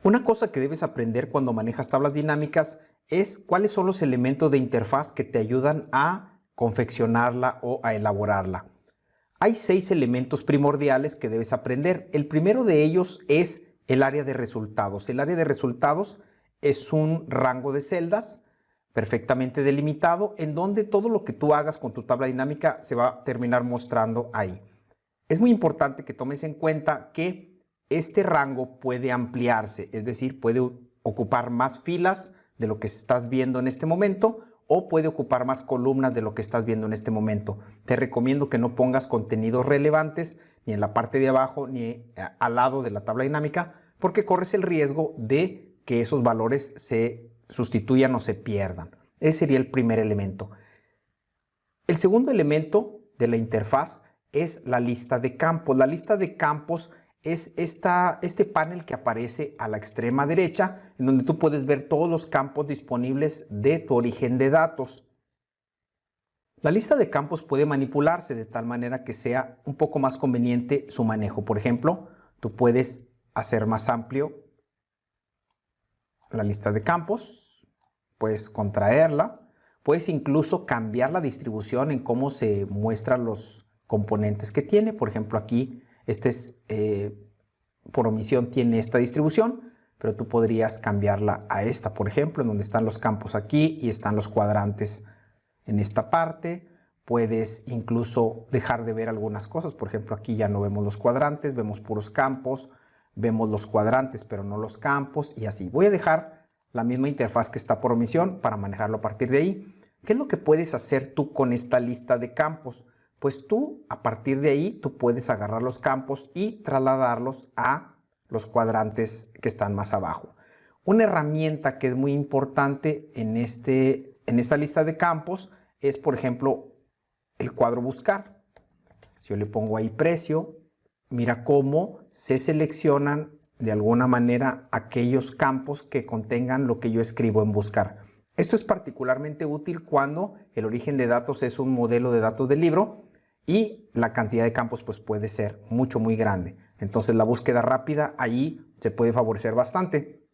Una cosa que debes aprender cuando manejas tablas dinámicas es cuáles son los elementos de interfaz que te ayudan a confeccionarla o a elaborarla. Hay 6 elementos primordiales que debes aprender. El primero de ellos es el área de resultados. El área de resultados es un rango de celdas perfectamente delimitado en donde todo lo que tú hagas con tu tabla dinámica se va a terminar mostrando ahí. Es muy importante que tomes en cuenta que este rango puede ampliarse, es decir, puede ocupar más filas de lo que estás viendo en este momento o puede ocupar más columnas de lo que estás viendo en este momento. Te recomiendo que no pongas contenidos relevantes ni en la parte de abajo ni al lado de la tabla dinámica porque corres el riesgo de que esos valores se sustituyan o se pierdan. Ese sería el primer elemento. El segundo elemento de la interfaz es la lista de campos. La lista de campos es este panel que aparece a la extrema derecha, en donde tú puedes ver todos los campos disponibles de tu origen de datos. La lista de campos puede manipularse de tal manera que sea un poco más conveniente su manejo. Por ejemplo, tú puedes hacer más amplio la lista de campos, puedes contraerla, puedes incluso cambiar la distribución en cómo se muestran los componentes que tiene. Por ejemplo, aquí por omisión tiene esta distribución, pero tú podrías cambiarla a esta, por ejemplo, en donde están los campos aquí y están los cuadrantes en esta parte. Puedes incluso dejar de ver algunas cosas. Por ejemplo, aquí ya no vemos los cuadrantes, vemos puros campos, vemos los cuadrantes, pero no los campos y así. Voy a dejar la misma interfaz que está por omisión para manejarlo a partir de ahí. ¿Qué es lo que puedes hacer tú con esta lista de campos? Pues tú, a partir de ahí, tú puedes agarrar los campos y trasladarlos a los cuadrantes que están más abajo. Una herramienta que es muy importante en esta lista de campos es, por ejemplo, el cuadro buscar. Si yo le pongo ahí precio, mira cómo se seleccionan de alguna manera aquellos campos que contengan lo que yo escribo en buscar. Esto es particularmente útil cuando el origen de datos es un modelo de datos del libro y la cantidad de campos pues puede ser muy grande. Entonces la búsqueda rápida ahí se puede favorecer bastante.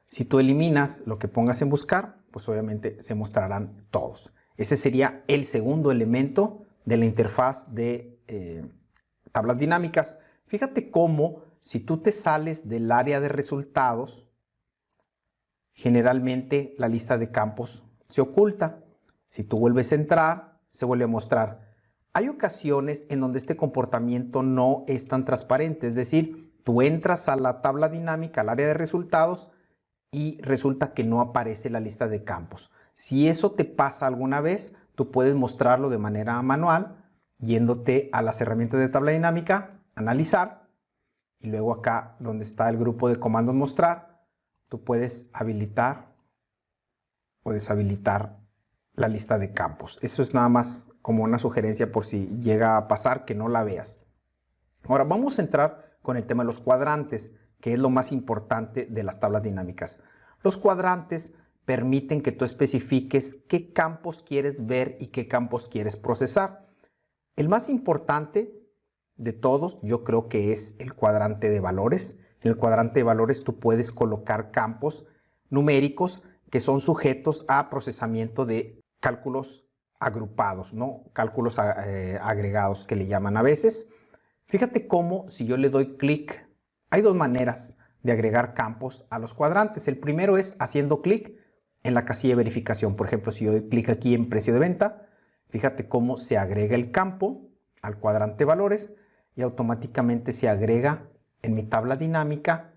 Si tú eliminas lo que pongas en buscar, pues obviamente se mostrarán todos. Ese sería el segundo elemento de la interfaz de tablas dinámicas. Fíjate cómo si tú te sales del área de resultados, generalmente la lista de campos se oculta. Si tú vuelves a entrar, se vuelve a mostrar. Hay ocasiones en donde este comportamiento no es tan transparente, es decir, tú entras a la tabla dinámica, al área de resultados y resulta que no aparece la lista de campos. Si eso te pasa alguna vez, tú puedes mostrarlo de manera manual, yéndote a las herramientas de tabla dinámica, analizar, y luego acá donde está el grupo de comandos mostrar, tú puedes habilitar o deshabilitar la lista de campos. Eso es nada más como una sugerencia por si llega a pasar que no la veas. Ahora vamos a entrar con el tema de los cuadrantes, que es lo más importante de las tablas dinámicas. Los cuadrantes permiten que tú especifiques qué campos quieres ver y qué campos quieres procesar. El más importante de todos yo creo que es el cuadrante de valores. En el cuadrante de valores tú puedes colocar campos numéricos que son sujetos a procesamiento de cálculos agrupados, ¿no? Cálculos agregados que le llaman a veces. Fíjate cómo si yo le doy clic, hay dos maneras de agregar campos a los cuadrantes. El primero es haciendo clic en la casilla de verificación. Por ejemplo, si yo doy clic aquí en precio de venta, fíjate cómo se agrega el campo al cuadrante valores y automáticamente se agrega en mi tabla dinámica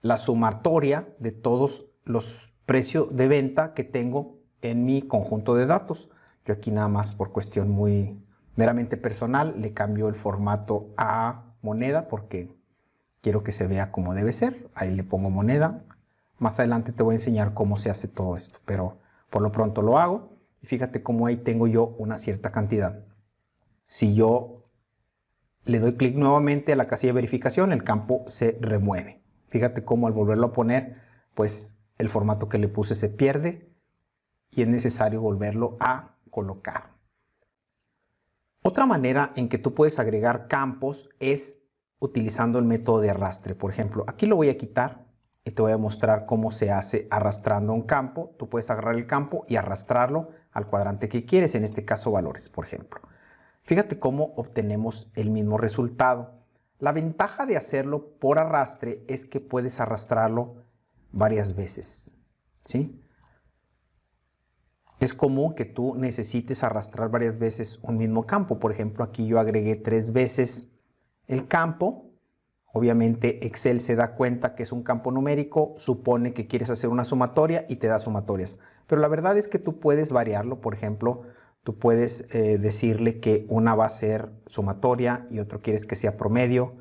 la sumatoria de todos los precios de venta que tengo en mi conjunto de datos. Yo aquí nada más por cuestión muy meramente personal le cambio el formato a moneda porque quiero que se vea como debe ser. Ahí le pongo moneda. Más adelante te voy a enseñar cómo se hace todo esto, pero por lo pronto lo hago. Y fíjate cómo ahí tengo yo una cierta cantidad. Si yo le doy clic nuevamente a la casilla de verificación, el campo se remueve. Fíjate cómo al volverlo a poner, pues el formato que le puse se pierde y es necesario volverlo a colocar. Otra manera en que tú puedes agregar campos es utilizando el método de arrastre. Por ejemplo, aquí lo voy a quitar y te voy a mostrar cómo se hace arrastrando un campo. Tú puedes agarrar el campo y arrastrarlo al cuadrante que quieres, en este caso valores, por ejemplo. Fíjate cómo obtenemos el mismo resultado. La ventaja de hacerlo por arrastre es que puedes arrastrarlo varias veces, ¿sí? Es común que tú necesites arrastrar varias veces un mismo campo. Por ejemplo, aquí yo agregué 3 veces el campo. Obviamente Excel se da cuenta que es un campo numérico, supone que quieres hacer una sumatoria y te da sumatorias. Pero la verdad es que tú puedes variarlo. Por ejemplo, tú puedes decirle que una va a ser sumatoria y otro quieres que sea promedio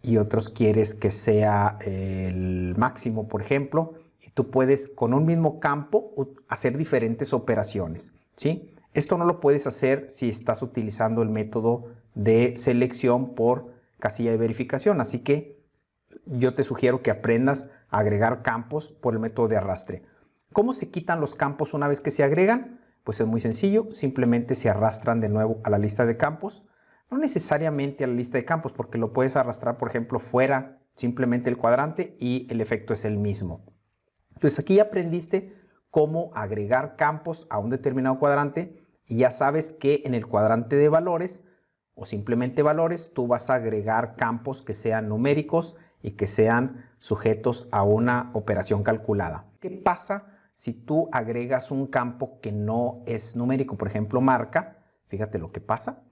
y otros quieres que sea el máximo, por ejemplo. Y tú puedes con un mismo campo hacer diferentes operaciones, ¿sí? Esto no lo puedes hacer si estás utilizando el método de selección por casilla de verificación. Así que yo te sugiero que aprendas a agregar campos por el método de arrastre. ¿Cómo se quitan los campos una vez que se agregan? Pues es muy sencillo, simplemente se arrastran de nuevo a la lista de campos. No necesariamente a la lista de campos, porque lo puedes arrastrar, por ejemplo, fuera simplemente el cuadrante y el efecto es el mismo. Entonces aquí ya aprendiste cómo agregar campos a un determinado cuadrante y ya sabes que en el cuadrante de valores o simplemente valores tú vas a agregar campos que sean numéricos y que sean sujetos a una operación calculada. ¿Qué pasa si tú agregas un campo que no es numérico? Por ejemplo, marca. Fíjate lo que pasa.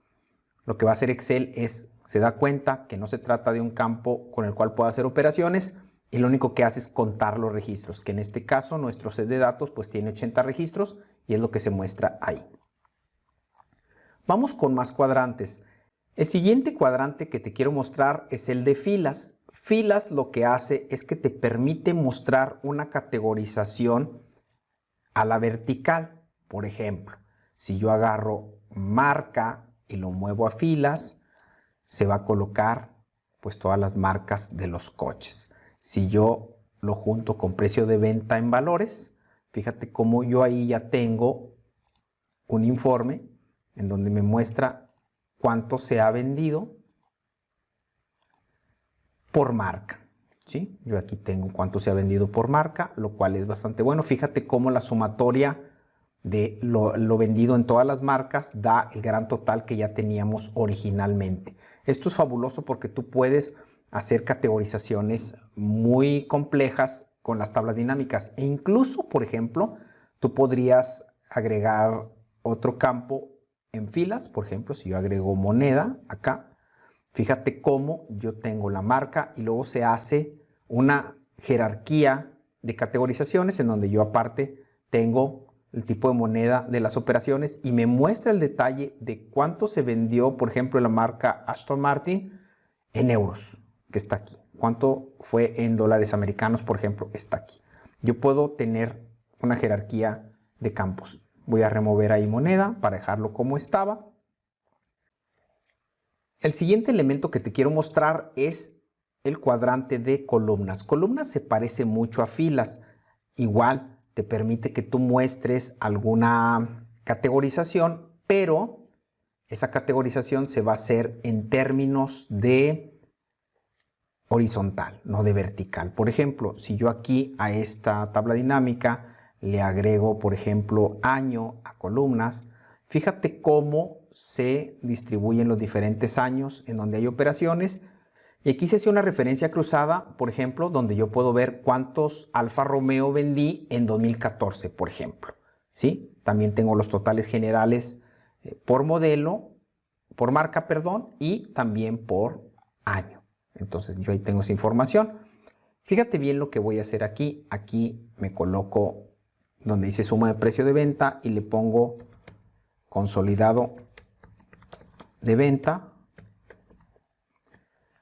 Lo que va a hacer Excel es, se da cuenta que no se trata de un campo con el cual pueda hacer operaciones y lo único que hace es contar los registros, que en este caso nuestro set de datos pues tiene 80 registros y es lo que se muestra ahí. Vamos con más cuadrantes. El siguiente cuadrante que te quiero mostrar es el de filas. Filas lo que hace es que te permite mostrar una categorización a la vertical. Por ejemplo, si yo agarro marca y lo muevo a filas, se va a colocar pues todas las marcas de los coches. Si yo lo junto con precio de venta en valores, fíjate cómo yo ahí ya tengo un informe en donde me muestra cuánto se ha vendido por marca, ¿sí? Yo aquí tengo cuánto se ha vendido por marca, lo cual es bastante bueno. Fíjate cómo la sumatoria de lo vendido en todas las marcas da el gran total que ya teníamos originalmente. Esto es fabuloso porque tú puedes hacer categorizaciones muy complejas con las tablas dinámicas e incluso, por ejemplo, tú podrías agregar otro campo en filas. Por ejemplo, si yo agrego moneda acá, fíjate cómo yo tengo la marca y luego se hace una jerarquía de categorizaciones en donde yo aparte tengo el tipo de moneda de las operaciones y me muestra el detalle de cuánto se vendió, por ejemplo, la marca Aston Martin en euros, que está aquí. Cuánto fue en dólares americanos, por ejemplo, está aquí. Yo puedo tener una jerarquía de campos. Voy a remover ahí moneda para dejarlo como estaba. El siguiente elemento que te quiero mostrar es el cuadrante de columnas. Columnas se parece mucho a filas. Igual te permite que tú muestres alguna categorización, pero esa categorización se va a hacer en términos de horizontal, no de vertical. Por ejemplo, si yo aquí a esta tabla dinámica le agrego, por ejemplo, año a columnas, fíjate cómo se distribuyen los diferentes años en donde hay operaciones. Y aquí se hace una referencia cruzada, por ejemplo, donde yo puedo ver cuántos Alfa Romeo vendí en 2014, por ejemplo, ¿sí? También tengo los totales generales por modelo, por marca, perdón, y también por año. Entonces yo ahí tengo esa información. Fíjate bien lo que voy a hacer aquí. Aquí me coloco donde dice suma de precio de venta y le pongo consolidado de venta.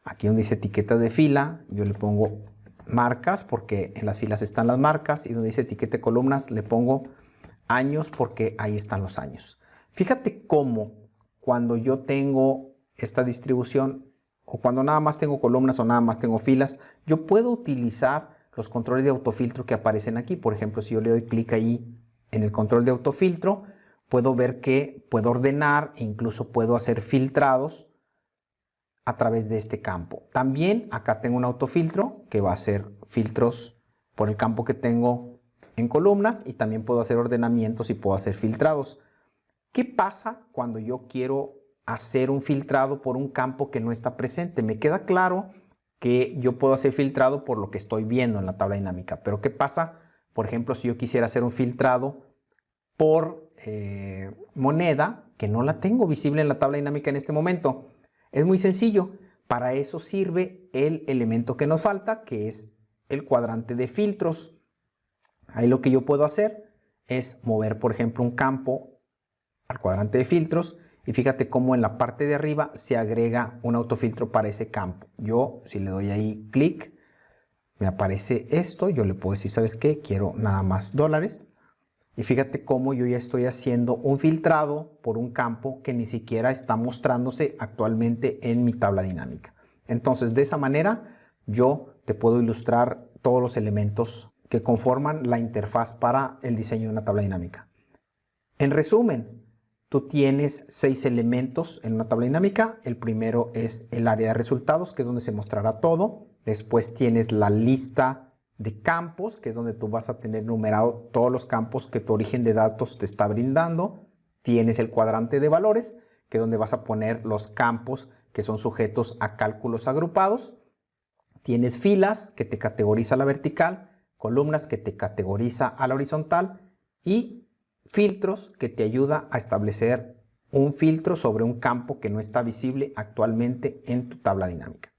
Aquí donde dice etiqueta de fila, yo le pongo marcas porque en las filas están las marcas, y donde dice etiqueta de columnas le pongo años porque ahí están los años. Fíjate cómo cuando yo tengo esta distribución o cuando nada más tengo columnas o nada más tengo filas, yo puedo utilizar los controles de autofiltro que aparecen aquí. Por ejemplo, si yo le doy clic ahí en el control de autofiltro, puedo ver que puedo ordenar e incluso puedo hacer filtrados a través de este campo. También acá tengo un autofiltro que va a hacer filtros por el campo que tengo en columnas y también puedo hacer ordenamientos y puedo hacer filtrados. ¿Qué pasa cuando yo quiero hacer un filtrado por un campo que no está presente? Me queda claro que yo puedo hacer filtrado por lo que estoy viendo en la tabla dinámica, pero ¿qué pasa, por ejemplo, si yo quisiera hacer un filtrado por moneda que no la tengo visible en la tabla dinámica en este momento? Es muy sencillo. Para eso sirve el elemento que nos falta, que es el cuadrante de filtros. Ahí lo que yo puedo hacer es mover, por ejemplo, un campo al cuadrante de filtros y fíjate cómo en la parte de arriba se agrega un autofiltro para ese campo. Yo, si le doy ahí clic, me aparece esto. Yo le puedo decir, ¿sabes qué? Quiero nada más dólares. Y fíjate cómo yo ya estoy haciendo un filtrado por un campo que ni siquiera está mostrándose actualmente en mi tabla dinámica. Entonces, de esa manera, yo te puedo ilustrar todos los elementos que conforman la interfaz para el diseño de una tabla dinámica. En resumen, tú tienes 6 elementos en una tabla dinámica. El primero es el área de resultados, que es donde se mostrará todo. Después tienes la lista de campos, que es donde tú vas a tener numerado todos los campos que tu origen de datos te está brindando. Tienes el cuadrante de valores, que es donde vas a poner los campos que son sujetos a cálculos agrupados. Tienes filas, que te categoriza a la vertical, columnas, que te categoriza a la horizontal, y filtros, que te ayuda a establecer un filtro sobre un campo que no está visible actualmente en tu tabla dinámica.